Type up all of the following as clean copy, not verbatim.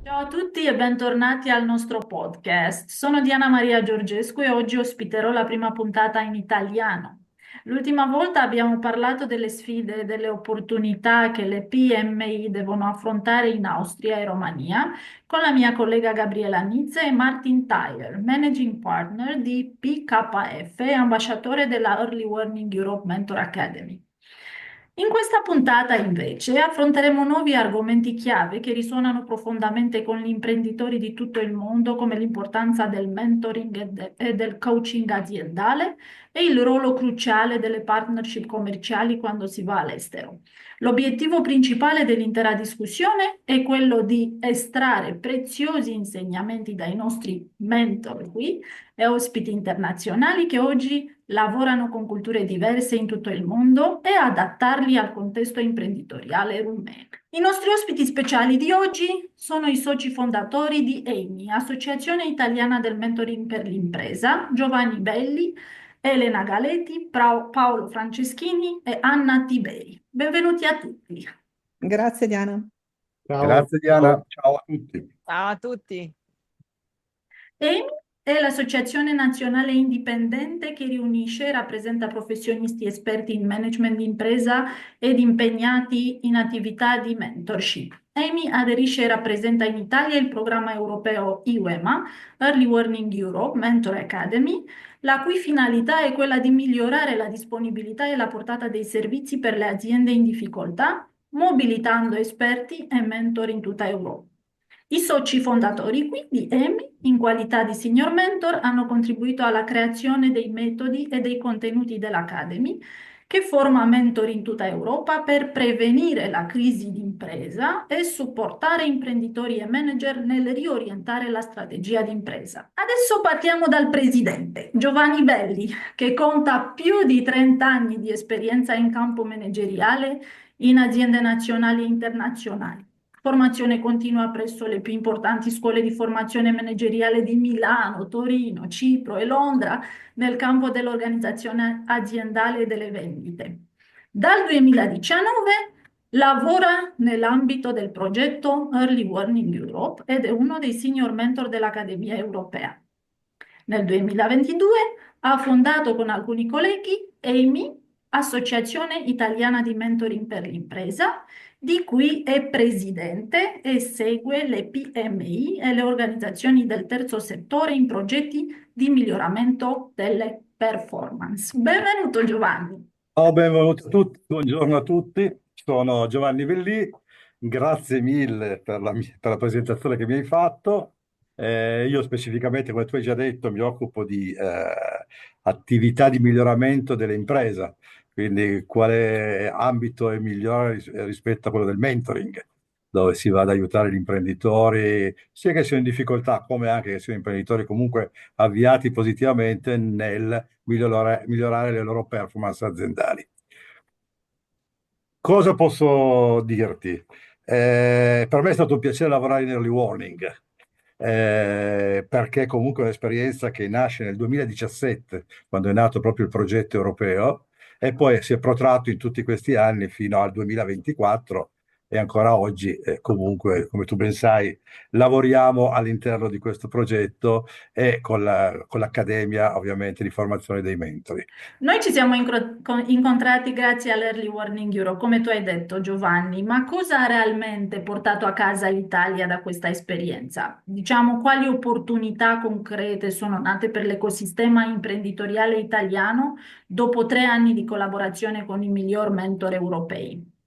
Ciao a tutti e bentornati al nostro podcast. Sono Diana Maria Giorgescu e oggi ospiterò la prima puntata in italiano. L'ultima volta abbiamo parlato delle sfide e delle opportunità che le PMI devono affrontare in Austria e Romania con la mia collega Gabriela Nizze e Martin Tyler, Managing Partner di PKF e ambasciatore della Early Warning Europe Mentor Academy. In questa puntata, invece, affronteremo nuovi argomenti chiave che risuonano profondamente con gli imprenditori di tutto il mondo, come l'importanza del mentoring e del coaching aziendale e il ruolo cruciale delle partnership commerciali quando si va all'estero. L'obiettivo principale dell'intera discussione è quello di estrarre preziosi insegnamenti dai nostri mentor qui e ospiti internazionali che oggi lavorano con culture diverse in tutto il mondo e adattarli al contesto imprenditoriale rumeno. I nostri ospiti speciali di oggi sono i soci fondatori di EIMI, Associazione Italiana del Mentoring per l'Impresa, Giovanni Belli, Elena Galetti, Paolo Franceschini e Anna Tiberi. Benvenuti a tutti. Grazie Diana. Ciao, Grazie Diana, ciao a tutti. ciao a tutti. EMI è l'associazione nazionale indipendente che riunisce e rappresenta professionisti esperti in management di impresa ed impegnati in attività di mentorship. EMI aderisce e rappresenta in Italia il programma europeo IWEMA, Early Warning Europe Mentor Academy, la cui finalità è quella di migliorare la disponibilità e la portata dei servizi per le aziende in difficoltà, mobilitando esperti e mentor in tutta Europa. I soci fondatori, quindi EMI, in qualità di senior mentor, hanno contribuito alla creazione dei metodi e dei contenuti dell'Academy, che forma mentor in tutta Europa per prevenire la crisi d'impresa e supportare imprenditori e manager nel riorientare la strategia d'impresa. Adesso partiamo dal presidente, Giovanni Belli, che conta più di 30 anni di esperienza in campo manageriale in aziende nazionali e internazionali. Formazione continua presso le più importanti scuole di formazione manageriale di Milano, Torino, Cipro e Londra nel campo dell'organizzazione aziendale e delle vendite. Dal 2019 lavora nell'ambito del progetto Early Warning Europe ed è uno dei senior mentor dell'Accademia Europea. Nel 2022 ha fondato con alcuni colleghi EIMI, Associazione Italiana di Mentoring per l'Impresa, di cui è presidente e segue le PMI e le organizzazioni del terzo settore in progetti di miglioramento delle performance. Benvenuto Giovanni. Benvenuti a tutti, buongiorno a tutti, sono Giovanni Belli, grazie mille per la presentazione che mi hai fatto. Io specificamente, come tu hai già detto, mi occupo di attività di miglioramento dell'impresa, quindi quale ambito è migliore rispetto a quello del mentoring, dove si va ad aiutare gli imprenditori, sia che siano in difficoltà, come anche che siano imprenditori comunque avviati positivamente nel migliorare le loro performance aziendali. Cosa posso dirti? Per me è stato un piacere lavorare in Early Warning, perché comunque è un'esperienza che nasce nel 2017, quando è nato proprio il progetto europeo, e poi si è protratto in tutti questi anni fino al 2024 e ancora oggi, comunque, come tu ben sai, lavoriamo all'interno di questo progetto e con l'Accademia, ovviamente, di formazione dei mentori. Noi ci siamo incontrati grazie all'Early Warning Europe, come tu hai detto Giovanni, ma cosa ha realmente portato a casa l'Italia da questa esperienza? Diciamo, quali opportunità concrete sono nate per l'ecosistema imprenditoriale italiano dopo 3 anni di collaborazione con i miglior mentor europei?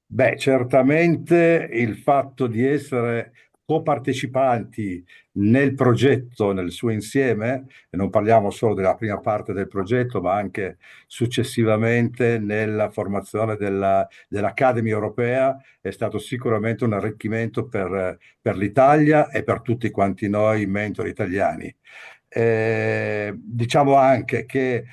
Beh, certamente il fatto di essere copartecipanti nel progetto, nel suo insieme, e non parliamo solo della prima parte del progetto, ma anche successivamente nella formazione dell'Academy europea, è stato sicuramente un arricchimento per l'Italia e per tutti quanti noi mentori italiani. Diciamo anche che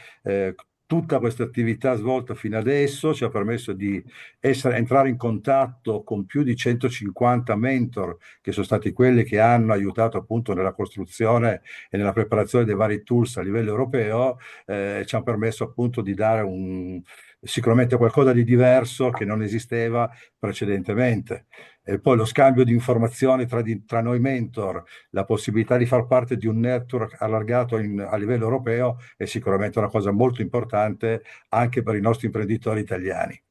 tutta questa attività svolta fino adesso ci ha permesso di entrare in contatto con più di 150 mentor, che sono stati quelli che hanno aiutato appunto nella costruzione e nella preparazione dei vari tools a livello europeo, ci hanno permesso appunto di dare sicuramente qualcosa di diverso che non esisteva precedentemente. E poi lo scambio di informazioni tra noi mentor, la possibilità di far parte di un network allargato a livello europeo è sicuramente una cosa molto importante anche per i nostri imprenditori italiani.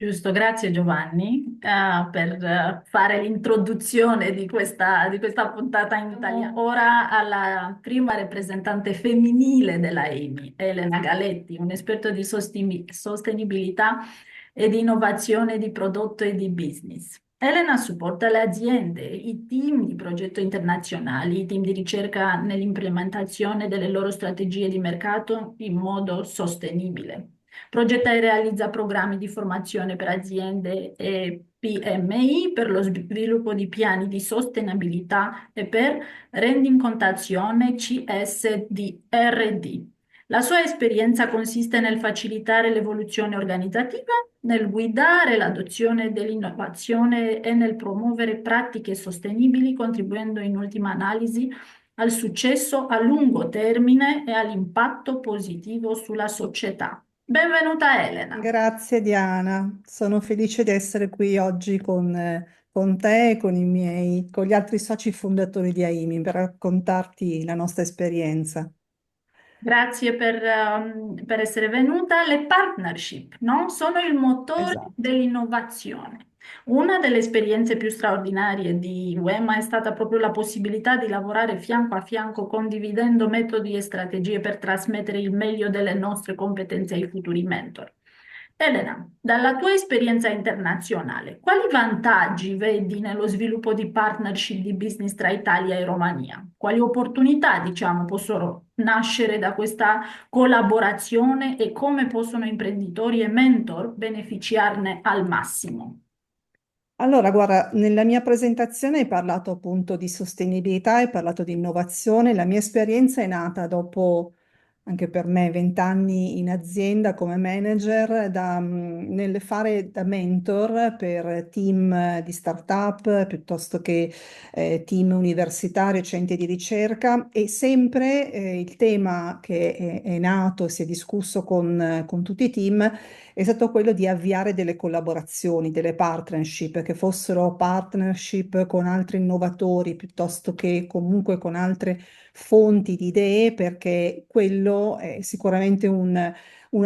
Giusto, grazie Giovanni, per fare l'introduzione di questa puntata in italiano. Ora alla prima rappresentante femminile della EMI, Elena Galetti, un esperto di sostenibilità e di innovazione di prodotto e di business. Elena supporta le aziende, i team di progetto internazionali, i team di ricerca nell'implementazione delle loro strategie di mercato in modo sostenibile. Progetta e realizza programmi di formazione per aziende e PMI per lo sviluppo di piani di sostenibilità e per rendicontazione CSDRD. La sua esperienza consiste nel facilitare l'evoluzione organizzativa, nel guidare l'adozione dell'innovazione e nel promuovere pratiche sostenibili, contribuendo in ultima analisi al successo a lungo termine e all'impatto positivo sulla società. Benvenuta Elena. Grazie Diana, sono felice di essere qui oggi con te e con gli altri soci fondatori di AIMI per raccontarti la nostra esperienza. Grazie per essere venuta. Le partnership, no? Sono il motore Esatto. dell'innovazione. Una delle esperienze più straordinarie di UEMA è stata proprio la possibilità di lavorare fianco a fianco, condividendo metodi e strategie per trasmettere il meglio delle nostre competenze ai futuri mentor. Elena, dalla tua esperienza internazionale, quali vantaggi vedi nello sviluppo di partnership di business tra Italia e Romania? Quali opportunità, diciamo, possono nascere da questa collaborazione e come possono imprenditori e mentor beneficiarne al massimo? Allora, guarda, nella mia presentazione hai parlato appunto di sostenibilità, hai parlato di innovazione. La mia esperienza è nata dopo, anche per me, 20 anni in azienda come manager, nel fare da mentor per team di startup piuttosto che team universitari, centri di ricerca, e sempre il tema che è nato e si è discusso con tutti i team è stato quello di avviare delle collaborazioni, delle partnership, che fossero partnership con altri innovatori piuttosto che comunque con altre fonti di idee, perché quello è sicuramente una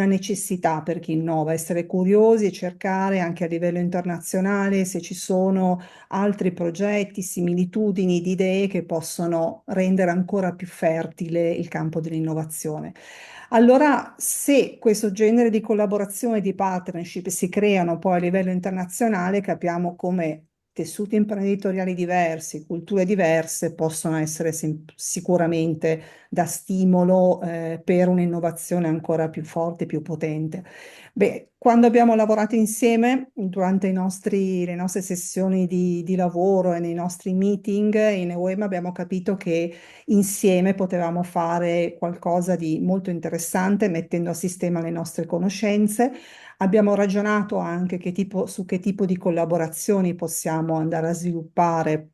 necessità per chi innova, essere curiosi e cercare anche a livello internazionale se ci sono altri progetti, similitudini di idee che possono rendere ancora più fertile il campo dell'innovazione. Allora, se questo genere di collaborazione, di partnership si creano poi a livello internazionale, capiamo come tessuti imprenditoriali diversi, culture diverse possono essere sicuramente da stimolo per un'innovazione ancora più forte, più potente. Beh, quando abbiamo lavorato insieme durante le nostre sessioni di lavoro e nei nostri meeting in EUEM abbiamo capito che insieme potevamo fare qualcosa di molto interessante mettendo a sistema le nostre conoscenze. Abbiamo ragionato anche su che tipo di collaborazioni possiamo andare a sviluppare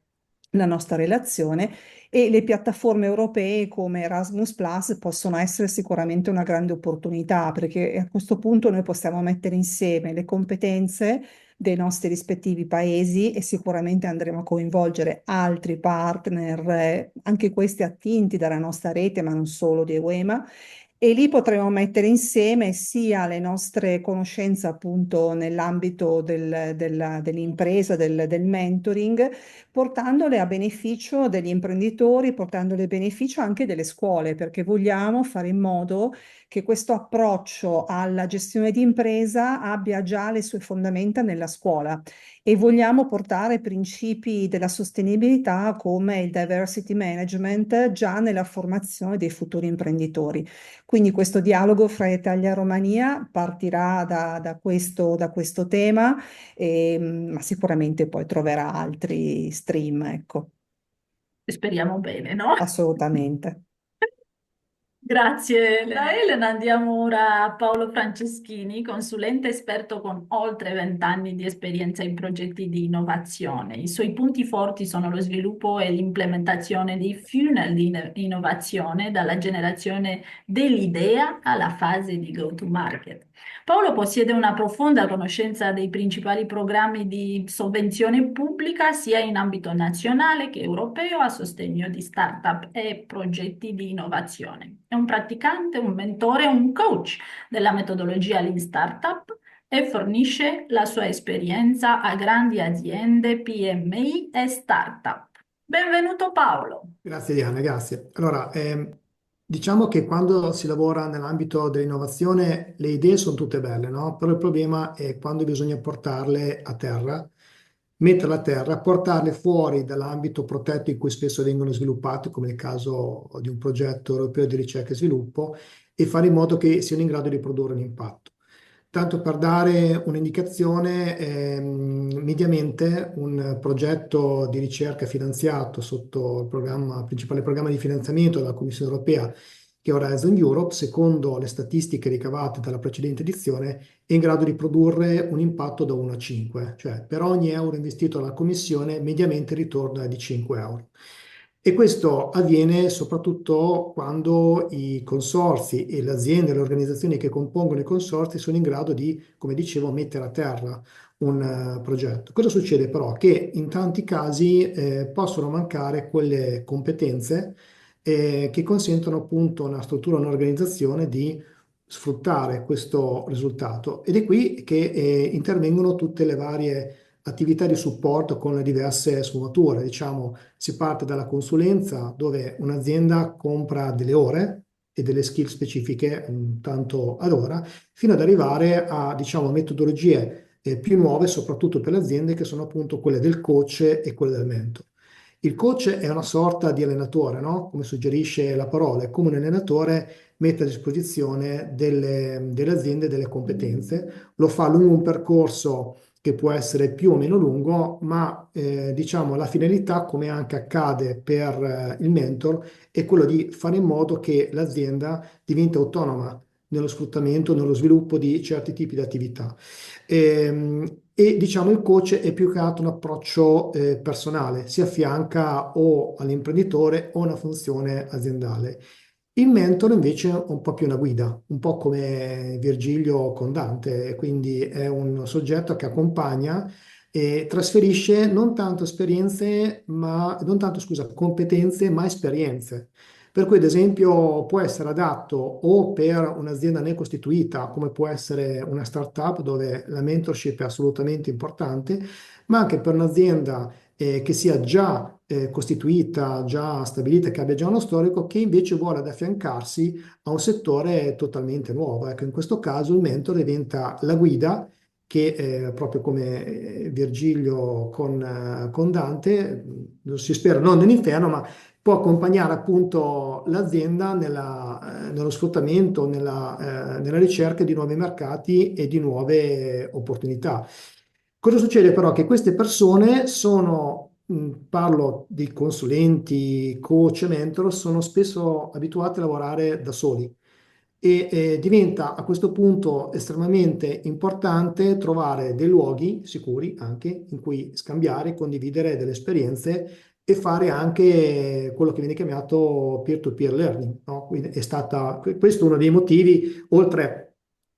la nostra relazione, e le piattaforme europee come Erasmus Plus possono essere sicuramente una grande opportunità, perché a questo punto noi possiamo mettere insieme le competenze dei nostri rispettivi paesi e sicuramente andremo a coinvolgere altri partner, anche questi attinti dalla nostra rete, ma non solo di EUEMA, e lì potremo mettere insieme sia le nostre conoscenze appunto nell'ambito dell'impresa, del mentoring, portandole a beneficio degli imprenditori, portandole a beneficio anche delle scuole, perché vogliamo fare in modo che questo approccio alla gestione di impresa abbia già le sue fondamenta nella scuola, e vogliamo portare principi della sostenibilità come il diversity management già nella formazione dei futuri imprenditori. Quindi questo dialogo fra Italia e Romania partirà da questo tema, ma sicuramente poi troverà altri stream, ecco, Speriamo bene, no? assolutamente. Grazie Elena. Andiamo ora a Paolo Franceschini, consulente esperto con oltre 20 anni di esperienza in progetti di innovazione. I suoi punti forti sono lo sviluppo e l'implementazione di funnel di innovazione, dalla generazione dell'idea alla fase di go-to-market. Paolo possiede una profonda conoscenza dei principali programmi di sovvenzione pubblica, sia in ambito nazionale che europeo, a sostegno di start-up e progetti di innovazione. È un praticante, un mentore, un coach della metodologia Lean Startup e fornisce la sua esperienza a grandi aziende, PMI e start-up. Benvenuto Paolo. Grazie Diana, grazie. Allora, diciamo che quando si lavora nell'ambito dell'innovazione le idee sono tutte belle, no? Però il problema è quando bisogna portarle a terra, metterle a terra, portarle fuori dall'ambito protetto in cui spesso vengono sviluppate, come nel caso di un progetto europeo di ricerca e sviluppo, e fare in modo che siano in grado di produrre un impatto. Tanto per dare un'indicazione, mediamente un progetto di ricerca finanziato sotto il principale programma di finanziamento della Commissione europea, che è Horizon Europe, secondo le statistiche ricavate dalla precedente edizione, è in grado di produrre un impatto da 1 a 5, cioè per ogni euro investito dalla Commissione mediamente il ritorno è di 5 euro. E questo avviene soprattutto quando i consorzi e le aziende, le organizzazioni che compongono i consorzi sono in grado di, come dicevo, mettere a terra un progetto. Cosa succede però? Che in tanti casi possono mancare quelle competenze che consentono appunto a una struttura, a un'organizzazione di sfruttare questo risultato. Ed è qui che intervengono tutte le varie attività di supporto con le diverse sfumature. Diciamo, si parte dalla consulenza, dove un'azienda compra delle ore e delle skill specifiche, tanto ad ora, fino ad arrivare a, diciamo, metodologie più nuove, soprattutto per le aziende, che sono appunto quelle del coach e quelle del mentor. Il coach è una sorta di allenatore, no? Come suggerisce la parola, è come un allenatore mette a disposizione delle aziende delle competenze, lo fa lungo un percorso che può essere più o meno lungo, ma diciamo la finalità, come anche accade per il mentor, è quello di fare in modo che l'azienda diventi autonoma nello sfruttamento, nello sviluppo di certi tipi di attività. E diciamo il coach è più che altro un approccio personale, si affianca o all'imprenditore o a una funzione aziendale. Il mentore invece è un po' più una guida, un po' come Virgilio con Dante, quindi è un soggetto che accompagna e trasferisce non tanto esperienze, non tanto, scusa, competenze, ma esperienze. Per cui, ad esempio, può essere adatto o per un'azienda ne costituita, come può essere una startup dove la mentorship è assolutamente importante, ma anche per un'azienda che sia già costituita, già stabilita, che abbia già uno storico, che invece vuole ad affiancarsi a un settore totalmente nuovo. Ecco, in questo caso il mentore diventa la guida che proprio come Virgilio con Dante, si spera non nell'inferno, ma può accompagnare appunto l'azienda nello sfruttamento, nella ricerca di nuovi mercati e di nuove opportunità. Cosa succede però? Che queste persone sono, parlo di consulenti, coach, mentor, sono spesso abituate a lavorare da soli e diventa a questo punto estremamente importante trovare dei luoghi sicuri anche in cui scambiare, condividere delle esperienze e fare anche quello che viene chiamato peer-to-peer learning, no? Quindi questo è uno dei motivi, oltre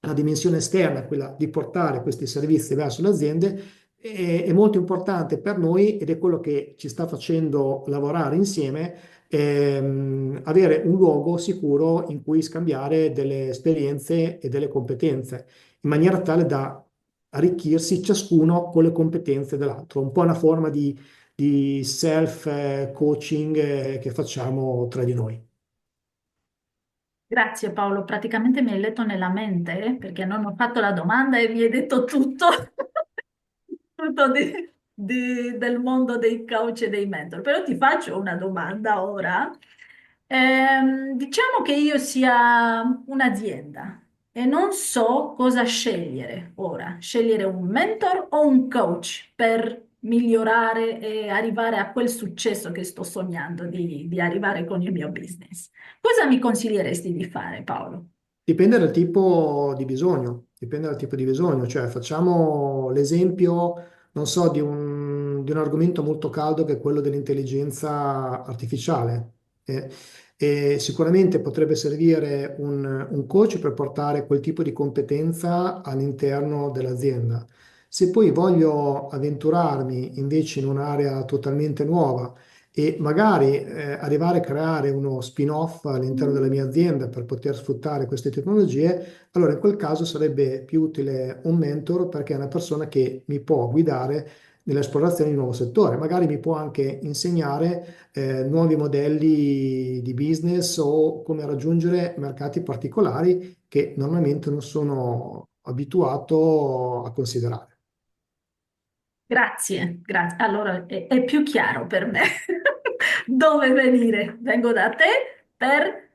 alla dimensione esterna, quella di portare questi servizi verso le aziende, è molto importante per noi ed è quello che ci sta facendo lavorare insieme, avere un luogo sicuro in cui scambiare delle esperienze e delle competenze, in maniera tale da arricchirsi ciascuno con le competenze dell'altro, un po' una forma di self-coaching che facciamo tra di noi. Grazie Paolo, praticamente mi hai letto nella mente perché non ho fatto la domanda e mi hai detto tutto, tutto del mondo dei coach e dei mentor. Però ti faccio una domanda ora. Diciamo che io sia un'azienda e non so cosa scegliere ora, scegliere un mentor o un coach per migliorare e arrivare a quel successo che sto sognando di arrivare con il mio business. Cosa mi consiglieresti di fare, Paolo? Dipende dal tipo di bisogno, dipende dal tipo di bisogno, cioè facciamo l'esempio, non so, di un argomento molto caldo che è quello dell'intelligenza artificiale. E sicuramente potrebbe servire un coach per portare quel tipo di competenza all'interno dell'azienda. Se poi voglio avventurarmi invece in un'area totalmente nuova e magari arrivare a creare uno spin-off all'interno della mia azienda per poter sfruttare queste tecnologie, allora in quel caso sarebbe più utile un mentor perché è una persona che mi può guidare nell'esplorazione di un nuovo settore, magari mi può anche insegnare nuovi modelli di business o come raggiungere mercati particolari che normalmente non sono abituato a considerare. Grazie, grazie. Allora è più chiaro per me dove venire. Vengo da te per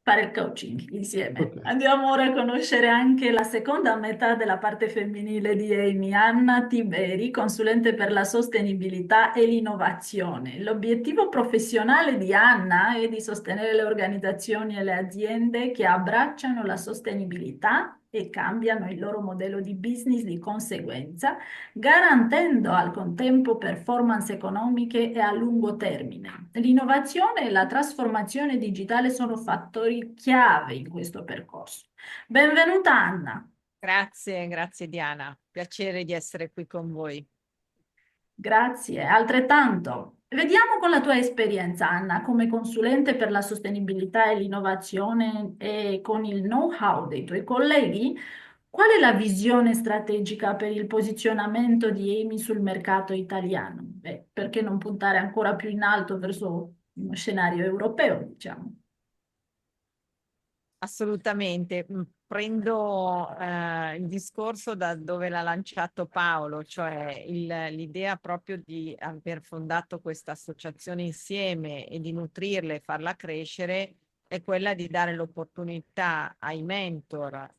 fare il coaching insieme. Ok. Andiamo ora a conoscere anche la seconda metà della parte femminile di Amy, Anna Tiberi, consulente per la sostenibilità e l'innovazione. L'obiettivo professionale di Anna è di sostenere le organizzazioni e le aziende che abbracciano la sostenibilità e cambiano il loro modello di business di conseguenza, garantendo al contempo performance economiche e a lungo termine. L'innovazione e la trasformazione digitale sono fattori chiave in questo percorso. Benvenuta Anna. Grazie, grazie Diana. Piacere di essere qui con voi. Grazie, altrettanto. Vediamo con la tua esperienza, Anna, come consulente per la sostenibilità e l'innovazione e con il know-how dei tuoi colleghi, qual è la visione strategica per il posizionamento di Amy sul mercato italiano? Beh, perché non puntare ancora più in alto verso uno scenario europeo, diciamo? Assolutamente. Prendo il discorso da dove l'ha lanciato Paolo, cioè l'idea proprio di aver fondato questa associazione insieme e di nutrirla e farla crescere è quella di dare l'opportunità ai mentor,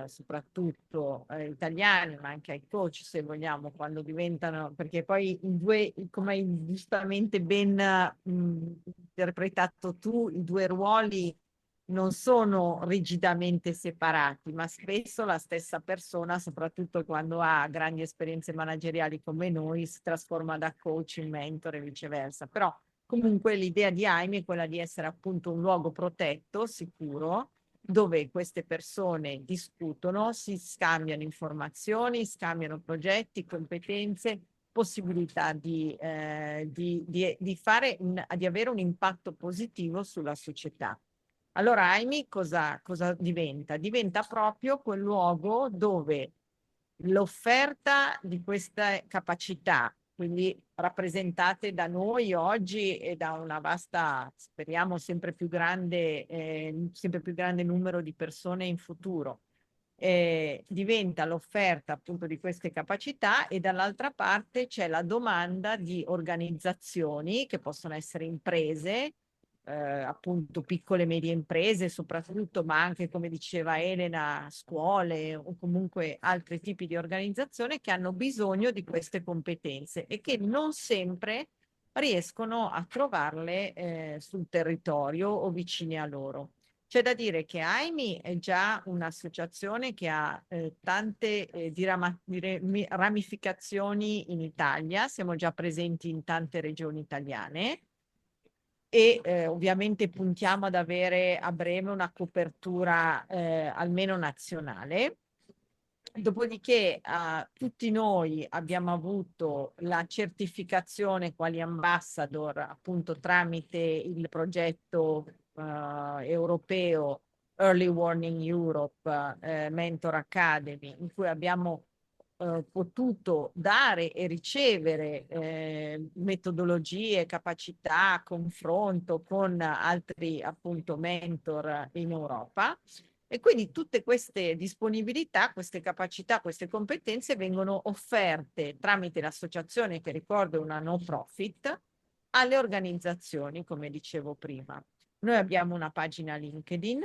soprattutto italiani, ma anche ai coach, se vogliamo, quando diventano, perché poi i due, come hai giustamente ben interpretato tu, i due ruoli non sono rigidamente separati, ma spesso la stessa persona, soprattutto quando ha grandi esperienze manageriali come noi, si trasforma da coach in mentor e viceversa. Però comunque l'idea di AIMI è quella di essere appunto un luogo protetto, sicuro, dove queste persone discutono, si scambiano informazioni, scambiano progetti, competenze, possibilità di avere un impatto positivo sulla società. Allora, AIMI cosa diventa? Diventa proprio quel luogo dove l'offerta di queste capacità, quindi rappresentate da noi oggi e da una vasta, speriamo, sempre più grande numero di persone in futuro, diventa l'offerta appunto di queste capacità e dall'altra parte c'è la domanda di organizzazioni che possono essere imprese, appunto piccole e medie imprese soprattutto, ma anche, come diceva Elena, scuole o comunque altri tipi di organizzazione che hanno bisogno di queste competenze e che non sempre riescono a trovarle sul territorio o vicine a loro. C'è da dire che AIMI è già un'associazione che ha tante ramificazioni in Italia, siamo già presenti in tante regioni italiane e ovviamente puntiamo ad avere a breve una copertura almeno nazionale. Dopodiché tutti noi abbiamo avuto la certificazione quali ambassador appunto tramite il progetto europeo Early Warning Europe Mentor Academy, in cui abbiamo potuto dare e ricevere metodologie, capacità, confronto con altri appunto mentor in Europa. E quindi tutte queste disponibilità, queste capacità, queste competenze vengono offerte tramite l'associazione, che ricordo è una no profit, alle organizzazioni, come dicevo prima. Noi abbiamo una pagina LinkedIn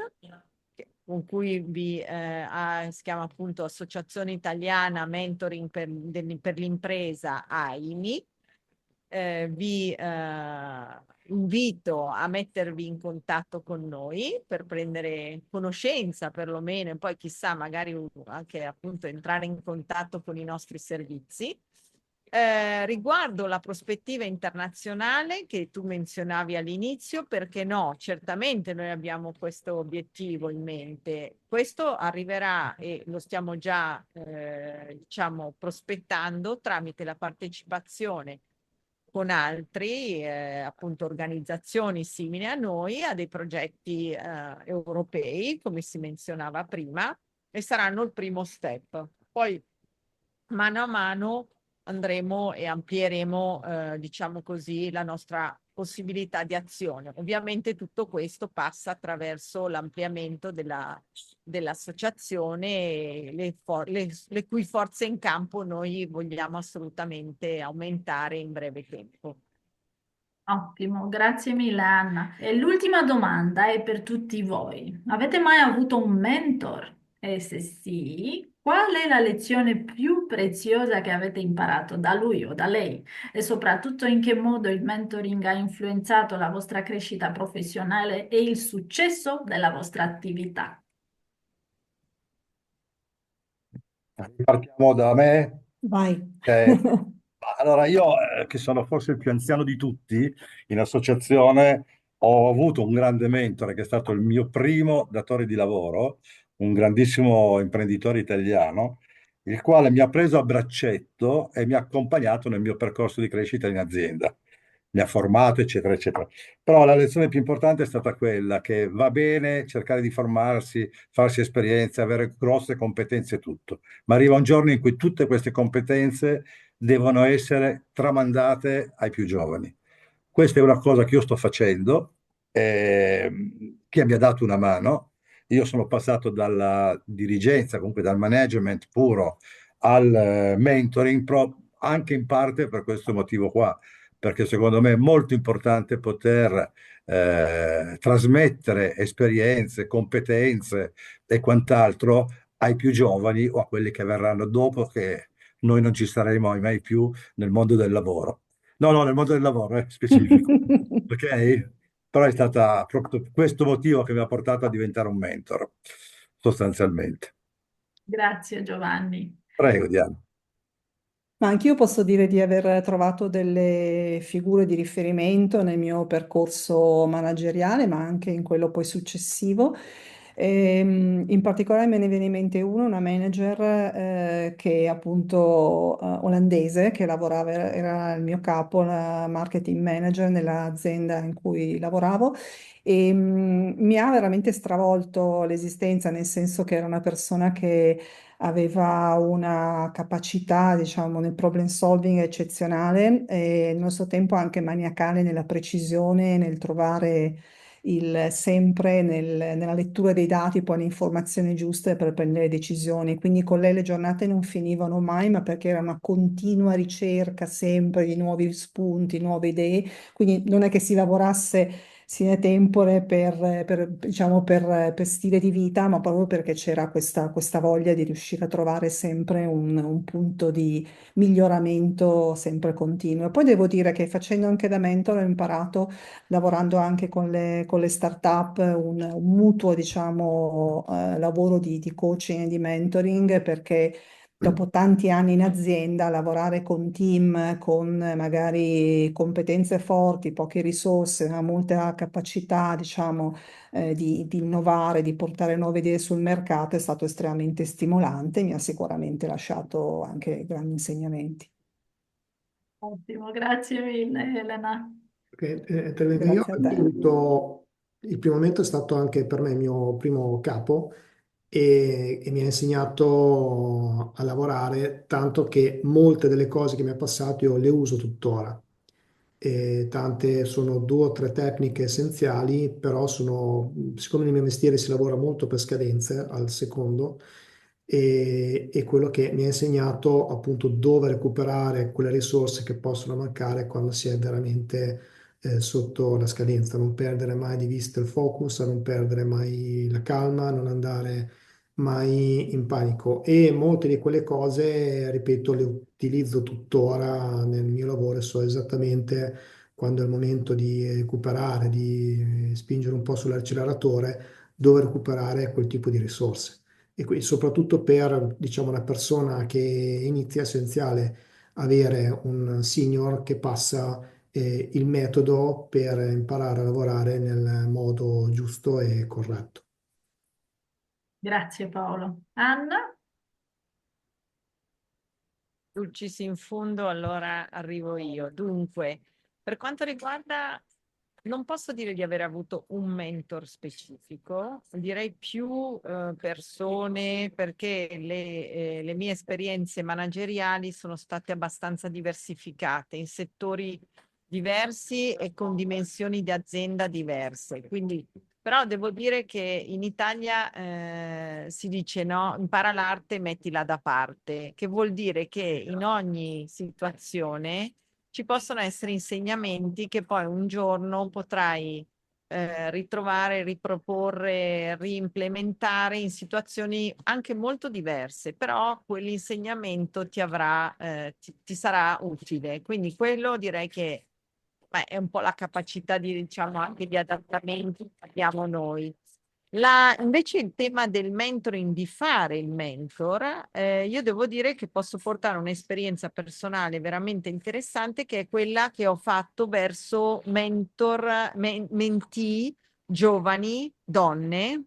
con cui si chiama appunto Associazione Italiana Mentoring per l'Impresa AIMI. Vi invito a mettervi in contatto con noi per prendere conoscenza perlomeno e poi chissà magari anche appunto entrare in contatto con i nostri servizi. Riguardo la prospettiva internazionale che tu menzionavi all'inizio, perché no? Certamente noi abbiamo questo obiettivo in mente. Questo arriverà e lo stiamo già, diciamo, prospettando tramite la partecipazione con altri, appunto, organizzazioni simili a noi, a dei progetti, europei, come si menzionava prima, e saranno il primo step. Poi, mano a mano, andremo e amplieremo, diciamo così, la nostra possibilità di azione. Ovviamente tutto questo passa attraverso l'ampliamento dell'associazione e le cui forze in campo noi vogliamo assolutamente aumentare in breve tempo. Ottimo, grazie mille Anna. E l'ultima domanda è per tutti voi. Avete mai avuto un mentor? E se sì, qual è la lezione più preziosa che avete imparato da lui o da lei? E soprattutto in che modo il mentoring ha influenzato la vostra crescita professionale e il successo della vostra attività? Partiamo da me. Vai. Eh, allora, io, che sono forse il più anziano di tutti in associazione, ho avuto un grande mentore che è stato il mio primo datore di lavoro, un grandissimo imprenditore italiano, il quale mi ha preso a braccetto e mi ha accompagnato nel mio percorso di crescita in azienda. Mi ha formato, eccetera, eccetera. Però la lezione più importante è stata quella che va bene cercare di formarsi, farsi esperienze, avere grosse competenze e tutto, ma arriva un giorno in cui tutte queste competenze devono essere tramandate ai più giovani. Questa è una cosa che io sto facendo, che mi ha dato una mano. Io sono passato dalla dirigenza, comunque dal management puro, al mentoring, anche in parte per questo motivo qua, perché secondo me è molto importante poter trasmettere esperienze, competenze e quant'altro ai più giovani o a quelli che verranno dopo, che noi non ci saremo mai più nel mondo del lavoro. No, no, nel mondo del lavoro, specifico. Ok? Però è stata proprio questo motivo che mi ha portato a diventare un mentor, sostanzialmente. Grazie Giovanni. Prego, Diana. Ma anch'io posso dire di aver trovato delle figure di riferimento nel mio percorso manageriale, ma anche in quello poi successivo. In particolare me ne viene in mente una manager che è appunto olandese, che lavorava, era il mio capo, la marketing manager nell'azienda in cui lavoravo. E mi ha veramente stravolto l'esistenza, nel senso che era una persona che aveva una capacità, diciamo, nel problem solving eccezionale e allo stesso tempo anche maniacale nella precisione, nel trovare sempre nella lettura dei dati, poi le informazioni giuste per prendere decisioni. Quindi con lei le giornate non finivano mai, ma perché era una continua ricerca sempre di nuovi spunti, nuove idee. Quindi non è che si lavorasse sine tempore diciamo, per stile di vita, ma proprio perché c'era questa voglia di riuscire a trovare sempre un punto di miglioramento sempre continuo. E poi devo dire che facendo anche da mentor ho imparato, lavorando anche con le start-up, un mutuo, diciamo, lavoro di coaching e di mentoring, perché dopo tanti anni in azienda, lavorare con team, con magari competenze forti, poche risorse, ma molta capacità, diciamo, di innovare, di portare nuove idee sul mercato è stato estremamente stimolante, mi ha sicuramente lasciato anche grandi insegnamenti. Ottimo, grazie mille Elena. Ok, intervengo io. Grazie a te. Il primo momento è stato anche per me il mio primo capo e mi ha insegnato a lavorare, tanto che molte delle cose che mi ha passato io le uso tuttora. E tante sono due o tre tecniche essenziali, però siccome nel mio mestiere si lavora molto per scadenze al secondo, e quello che mi ha insegnato appunto dove recuperare quelle risorse che possono mancare quando si è veramente sotto la scadenza, non perdere mai di vista il focus, a non perdere mai la calma, non andare mai in panico. E molte di quelle cose, ripeto, le utilizzo tuttora nel mio lavoro e so esattamente quando è il momento di recuperare, di spingere un po' sull'acceleratore, dove recuperare quel tipo di risorse. E quindi soprattutto per, diciamo, una persona che inizia, è essenziale avere un senior che passa il metodo per imparare a lavorare nel modo giusto e corretto. Grazie Paolo. Anna? Dulcis in fondo, allora arrivo io. Dunque, per quanto riguarda, non posso dire di aver avuto un mentor specifico, direi più persone, perché le mie esperienze manageriali sono state abbastanza diversificate in settori diversi e con dimensioni di azienda diverse. Quindi però devo dire che in Italia si dice no, impara l'arte, mettila da parte, che vuol dire che in ogni situazione ci possono essere insegnamenti che poi un giorno potrai ritrovare, riproporre, reimplementare in situazioni anche molto diverse, però quell'insegnamento ti avrà, ti sarà utile. Quindi quello direi che è un po' la capacità di, diciamo, anche di adattamento che abbiamo noi. Invece il tema del mentoring, di fare il mentor, io devo dire che posso portare un'esperienza personale veramente interessante, che è quella che ho fatto verso mentee giovani donne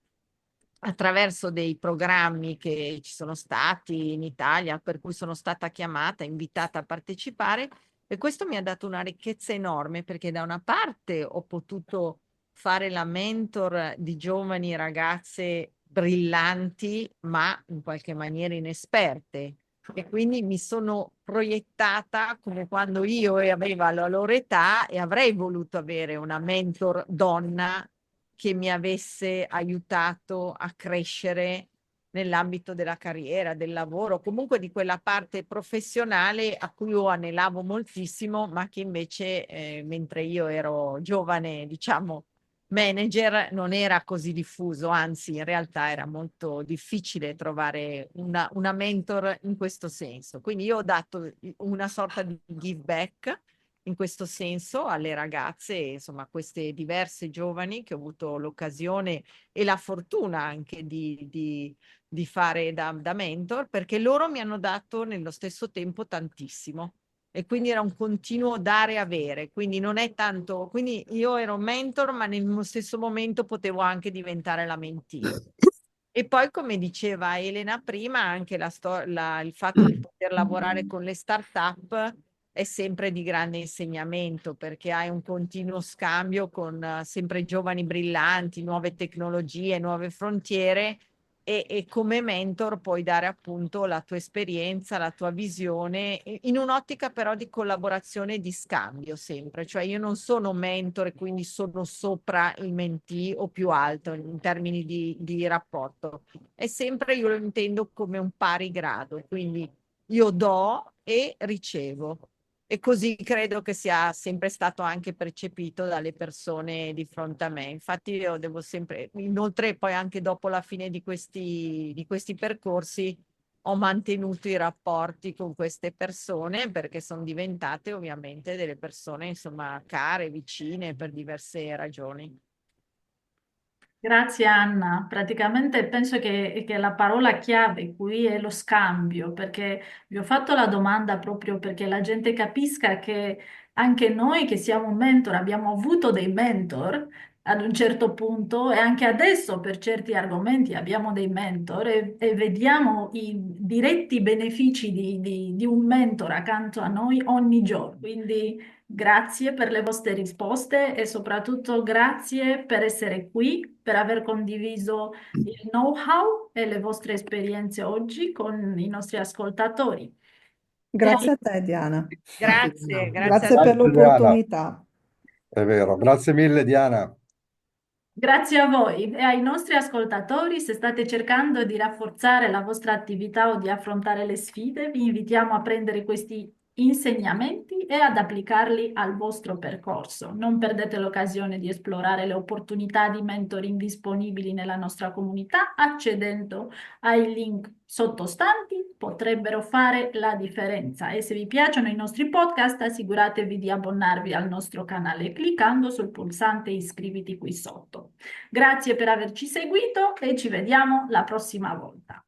attraverso dei programmi che ci sono stati in Italia, per cui sono stata chiamata, invitata a partecipare, e questo mi ha dato una ricchezza enorme, perché da una parte ho potuto fare la mentor di giovani ragazze brillanti, ma in qualche maniera inesperte. E quindi mi sono proiettata come quando io avevo la loro età e avrei voluto avere una mentor donna che mi avesse aiutato a crescere nell'ambito della carriera, del lavoro, comunque di quella parte professionale a cui io anelavo moltissimo, ma che invece, mentre io ero giovane, diciamo, manager, non era così diffuso, anzi, in realtà era molto difficile trovare una mentor in questo senso. Quindi io ho dato una sorta di give back in questo senso alle ragazze, insomma, queste diverse giovani che ho avuto l'occasione e la fortuna anche di fare da mentor, perché loro mi hanno dato nello stesso tempo tantissimo. E quindi era un continuo dare e avere, quindi non è tanto, quindi io ero mentor, ma nello stesso momento potevo anche diventare la mentee. E poi, come diceva Elena prima, anche il fatto di poter lavorare con le start-up è sempre di grande insegnamento, perché hai un continuo scambio con sempre giovani brillanti, nuove tecnologie, nuove frontiere, e come mentor puoi dare appunto la tua esperienza, la tua visione, in un'ottica però di collaborazione e di scambio sempre. Cioè io non sono mentor e quindi sono sopra il mentee o più alto in termini di rapporto. È sempre, io lo intendo come un pari grado, quindi io do e ricevo. E così credo che sia sempre stato anche percepito dalle persone di fronte a me. Infatti io devo sempre, inoltre poi anche dopo la fine di questi percorsi, ho mantenuto i rapporti con queste persone, perché sono diventate ovviamente delle persone, insomma, care, vicine per diverse ragioni. Grazie Anna, praticamente penso che la parola chiave qui è lo scambio, perché vi ho fatto la domanda proprio perché la gente capisca che anche noi che siamo un mentor abbiamo avuto dei mentor ad un certo punto e anche adesso per certi argomenti abbiamo dei mentor e vediamo i diretti benefici di un mentor accanto a noi ogni giorno. Quindi grazie per le vostre risposte e soprattutto grazie per essere qui, per aver condiviso il know-how e le vostre esperienze oggi con i nostri ascoltatori. E Grazie a te, Diana. Grazie, grazie a Grazie per tutti. Grazie Diana, l'opportunità. è vero. Grazie mille Diana. grazie a voi e ai nostri ascoltatori, se state cercando di rafforzare la vostra attività o di affrontare le sfide, vi invitiamo a prendere questi insegnamenti e ad applicarli al vostro percorso. Non perdete l'occasione di esplorare le opportunità di mentoring disponibili nella nostra comunità accedendo ai link sottostanti, potrebbero fare la differenza. E se vi piacciono i nostri podcast, assicuratevi di abbonarvi al nostro canale cliccando sul pulsante iscriviti qui sotto. Grazie per averci seguito e ci vediamo la prossima volta.